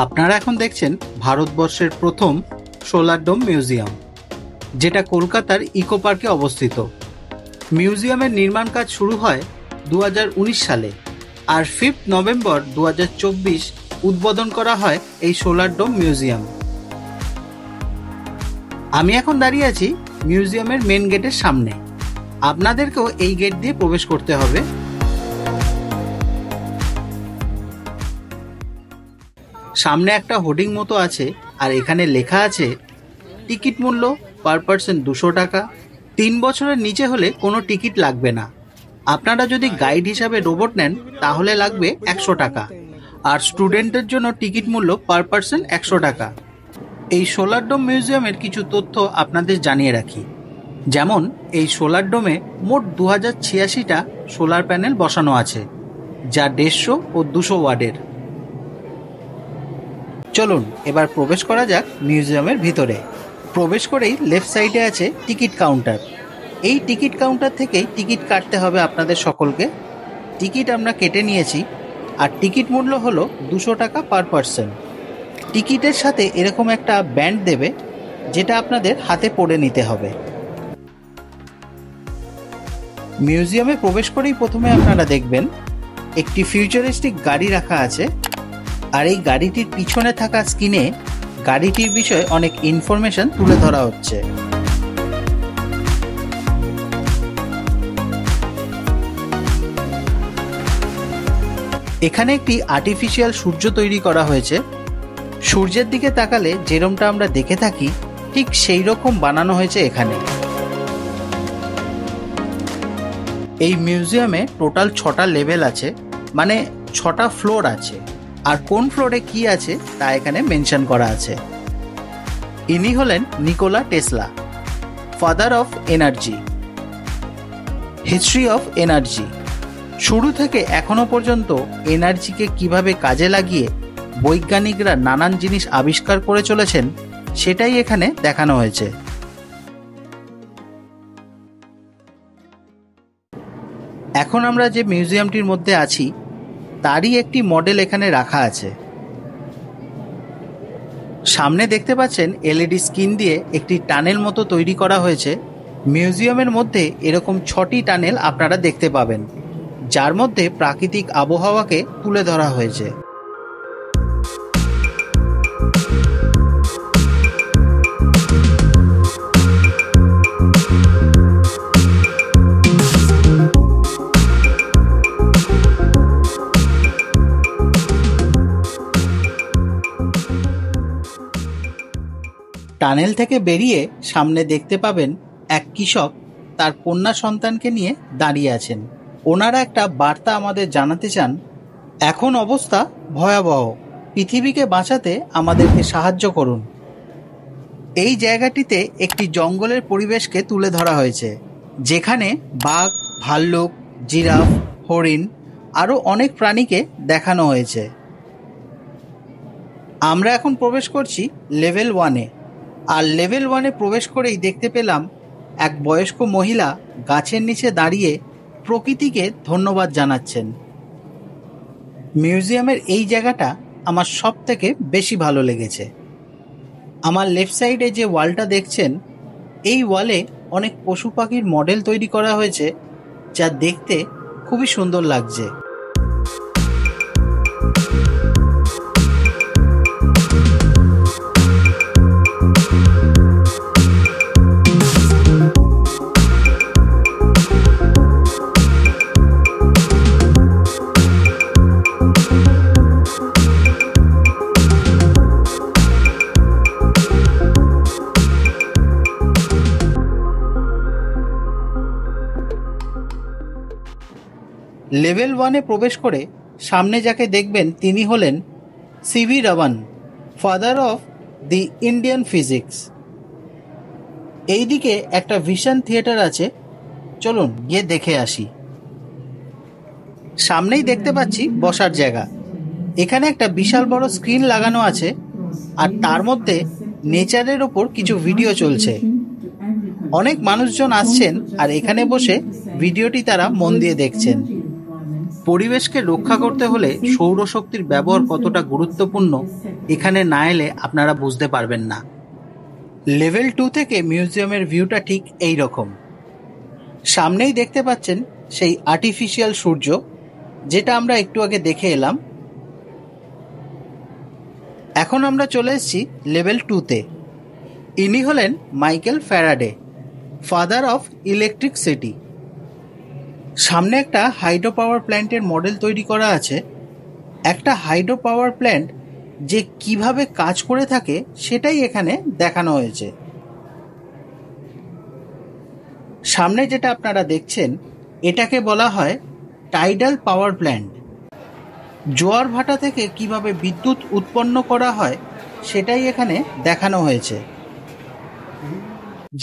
আপনারা এখন দেখছেন ভারতবর্ষের প্রথম সোলার ডোম মিউজিয়াম, যেটা কলকাতার ইকো পার্কে অবস্থিত। মিউজিয়ামের নির্মাণ কাজ শুরু হয় 2019 সালে, আর 5 নভেম্বর 2024 উদ্বোধন করা হয় এই সোলার ডোম মিউজিয়াম। আমি এখন দাঁড়িয়ে আছি মিউজিয়ামের মেন গেটের সামনে। আপনাদেরকেও এই গেট দিয়ে প্রবেশ করতে হবে। সামনে একটা হোর্ডিং মতো আছে, আর এখানে লেখা আছে টিকিট মূল্য পার পার্সন 200 টাকা। 3 বছরের নিচে হলে কোনো টিকিট লাগবে না। আপনারা যদি গাইড হিসাবে রোবট নেন তাহলে লাগবে 100 টাকা, আর স্টুডেন্টের জন্য টিকিট মূল্য পার পার্সন 100 টাকা। এই সোলার ডোম মিউজিয়ামের কিছু তথ্য আপনাদের জানিয়ে রাখি। যেমন এই সোলার ডোমে মোট 2086টা সোলার প্যানেল বসানো আছে, যা 150 ও 200 ওয়াটের। চলুন এবার প্রবেশ করা যাক মিউজিয়ামের ভিতরে। প্রবেশ করেই লেফট সাইডে আছে টিকিট কাউন্টার। এই টিকিট কাউন্টার থেকেই টিকিট কাটতে হবে আপনাদের সকলকে। টিকিট আমরা কেটে নিয়েছি, আর টিকিট মূল্য হলো 200 টাকা পার পার্সন। টিকিটের সাথে এরকম একটা ব্যান্ড দেবে, যেটা আপনাদের হাতে পরে নিতে হবে। মিউজিয়ামে প্রবেশ করেই প্রথমে আপনারা দেখবেন একটি ফিউচারিস্টিক গাড়ি রাখা আছে, আর এই গাড়িটির পিছনে থাকা স্ক্রিনে গাড়িটির বিষয়ে অনেক ইনফরমেশন তুলে ধরা হচ্ছে। এখানে একটি আর্টিফিশিয়াল সূর্য তৈরি করা হয়েছে। সূর্যের দিকে তাকালে যেরকমটা আমরা দেখে থাকি ঠিক সেই রকম বানানো হয়েছে এখানে। এই মিউজিয়ামে টোটাল 6টা লেভেল আছে, মানে 6টা ফ্লোর আছে, আর কোন ফ্লোরে কি আছে তা এখানে মেনশন করা আছে। ইনি হলেন Nikola Tesla, father of energy. History of energy, শুরু থেকে এখনো পর্যন্ত এনার্জিকে কিভাবে কাজে লাগিয়ে বৈজ্ঞানিকরা নানান জিনিস আবিষ্কার করে চলেছেন সেটাই এখানে দেখানো হয়েছে। এখন আমরা যে মিউজিয়ামটির মধ্যে আছি তারই একটি মডেল এখানে রাখা আছে। সামনে দেখতে পাচ্ছেন এলইডি স্ক্রিন দিয়ে একটি টানেল মতো তৈরি করা হয়েছে। মিউজিয়ামের মধ্যে এরকম 6টি টানেল আপনারা দেখতে পাবেন, যার মধ্যে প্রাকৃতিক আবহাওয়াকে তুলে ধরা হয়েছে। টানেল থেকে বেরিয়ে সামনে দেখতে পাবেন এক কৃষক তার কন্যা সন্তানকে নিয়ে দাঁড়িয়ে আছেন। ওনারা একটা বার্তা আমাদের জানাতে চান, এখন অবস্থা ভয়াবহ, পৃথিবীকে বাঁচাতে আমাদেরকে সাহায্য করুন। এই জায়গাটিতে একটি জঙ্গলের পরিবেশকে তুলে ধরা হয়েছে, যেখানে বাঘ, ভাল্লুক, জিরাফ, হরিণ আরও অনেক প্রাণীকে দেখানো হয়েছে। আমরা এখন প্রবেশ করছি লেভেল 1-এ, আর লেভেল 1-এ প্রবেশ করেই দেখতে পেলাম এক বয়স্ক মহিলা গাছের নিচে দাঁড়িয়ে প্রকৃতিকে ধন্যবাদ জানাচ্ছেন। মিউজিয়ামের এই জায়গাটা আমার সব থেকে বেশি ভালো লেগেছে। আমার লেফট সাইডে যে ওয়ালটা দেখছেন, এই ওয়ালে অনেক পশু পাখির মডেল তৈরি করা হয়েছে, যা দেখতে খুবই সুন্দর লাগছে। লেভেল 1-এ প্রবেশ করে সামনে যাকে দেখবেন তিনি হলেন CV Raman, father of the Indian physics. এইদিকে একটা ভিশন থিয়েটার আছে, চলুন গিয়ে দেখে আসি। সামনেই দেখতে পাচ্ছি বসার জায়গা। এখানে একটা বিশাল বড় স্ক্রিন লাগানো আছে আর তার মধ্যে নেচারের ওপর কিছু ভিডিও চলছে। অনেক মানুষজন আসছেন আর এখানে বসে ভিডিওটি তারা মন দিয়ে দেখছেন। পরিবেশকে রক্ষা করতে হলে সৌরশক্তির ব্যবহার কতটা গুরুত্বপূর্ণ এখানে না এলে আপনারা বুঝতে পারবেন না। লেভেল 2 থেকে মিউজিয়ামের ভিউটা ঠিক এই রকম। সামনেই দেখতে পাচ্ছেন সেই আর্টিফিশিয়াল সূর্য, যেটা আমরা একটু আগে দেখে এলাম। এখন আমরা চলে এসেছি লেভেল 2-তে। ইনি হলেন Michael Faraday, father of electricity. সামনে একটা হাইড্রো পাওয়ার প্ল্যান্টের মডেল তৈরি করা আছে। একটা হাইড্রো পাওয়ার প্ল্যান্ট যে কিভাবে কাজ করে থাকে সেটাই এখানে দেখানো হয়েছে। সামনে যেটা আপনারা দেখছেন এটাকে বলা হয় টাইডাল পাওয়ার প্ল্যান্ট। জোয়ার ভাটা থেকে কিভাবে বিদ্যুৎ উৎপন্ন করা হয় সেটাই এখানে দেখানো হয়েছে।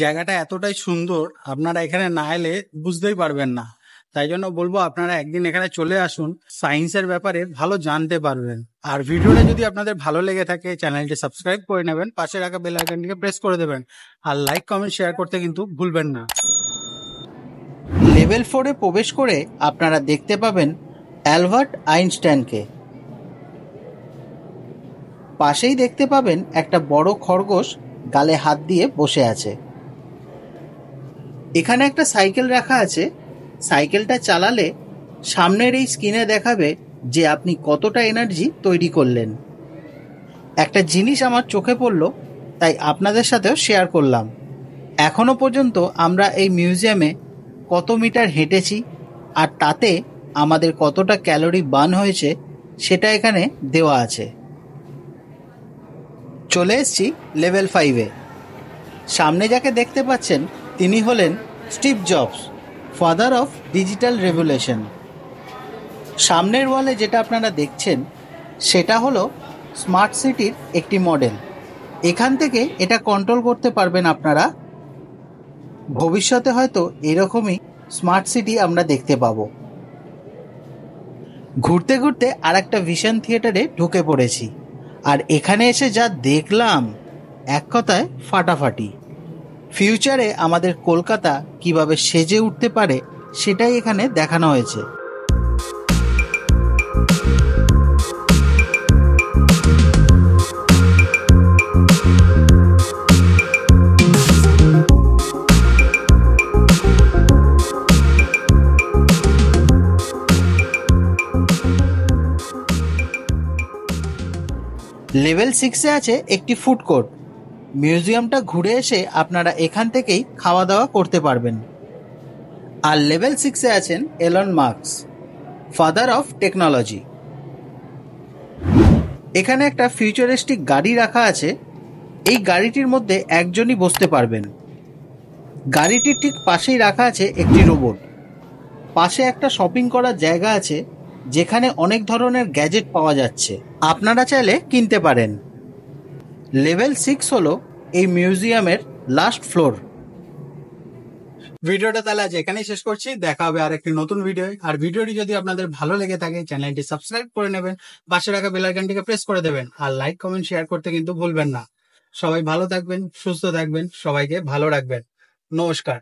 জায়গাটা এতটাই সুন্দর, আপনারা এখানে না এলে বুঝতেই পারবেন না। তাই জন্য বলবো আপনারা একদিন এখানে চলে আসুন, সায়েন্সের ব্যাপারে ভালো জানতে পারবেন। আর ভিডিওটা যদি আপনাদের ভালো লেগে থাকে চ্যানেলটি সাবস্ক্রাইব করে নেবেন, পাশে রাখা বেল আইকনটিকে প্রেস করে দেবেন, আর লাইক কমেন্ট শেয়ার করতে কিন্তু ভুলবেন না। লেভেল 4-এ প্রবেশ করে আপনারা দেখতে পাবেন অ্যালবার্ট আইনস্টাইনকে। পাশেই দেখতে পাবেন একটা বড় খরগোশ গালে হাত দিয়ে বসে আছে। এখানে একটা সাইকেল রাখা আছে। সাইকেলটা চালালে সামনের এই স্ক্রিনে দেখাবে যে আপনি কতটা এনার্জি তৈরি করলেন। একটা জিনিস আমার চোখে পড়ল, তাই আপনাদের সাথেও শেয়ার করলাম। এখনো পর্যন্ত আমরা এই মিউজিয়ামে কত মিটার হেঁটেছি আর তাতে আমাদের কতটা ক্যালোরি বার্ন হয়েছে সেটা এখানে দেওয়া আছে। চলে এসেছি লেভেল 5-এ। সামনে যাকে দেখতে পাচ্ছেন তিনি হলেন Steve jobs, father of digital revolution. সামনের ওয়ালে যেটা আপনারা দেখছেন সেটা হলো স্মার্ট সিটির একটি মডেল। এখান থেকে এটা কন্ট্রোল করতে পারবেন আপনারা। ভবিষ্যতে হয়তো এরকমই স্মার্ট সিটি আমরা দেখতে পাবো। ঘুরতে ঘুরতে আর একটা ভিশন থিয়েটারে ঢুকে পড়েছি, আর এখানে এসে যা দেখলাম এক কথায় ফাটাফাটি। ফিউচারে আমাদের কলকাতা কিভাবে সেজে উঠতে পারে সেটাই এখানে দেখানো হয়েছে। লেভেল 6-এ আছে একটি ফুড কোর্ট। মিউজিয়ামটা ঘুরে এসে আপনারা এখান থেকেই খাওয়া দাওয়া করতে পারবেন। আর লেভেল 6-এ আছেন Elon Musk, father of technology. এখানে একটা ফিউচারিস্টিক গাড়ি রাখা আছে। এই গাড়িটির মধ্যে একজনই বসতে পারবেন। গাড়িটির ঠিক পাশেই রাখা আছে একটি রোবট। পাশে একটা শপিং করার জায়গা আছে যেখানে অনেক ধরনের গ্যাজেট পাওয়া যাচ্ছে, আপনারা চাইলে কিনতে পারেন। লেভেল 6 হলো এই মিউজিয়ামের লাস্ট ফ্লোর। ভিডিওটা তাহলে আজ এখানেই শেষ করছি। দেখা হবে আর একটি নতুন ভিডিও। আর ভিডিওটি যদি আপনাদের ভালো লেগে থাকে চ্যানেলটি সাবস্ক্রাইব করে নেবেন, পাশে রাখা বেল আইকনটিকে প্রেস করে দেবেন, আর লাইক কমেন্ট শেয়ার করতে কিন্তু ভুলবেন না। সবাই ভালো থাকবেন, সুস্থ থাকবেন, সবাইকে ভালো রাখবেন। নমস্কার।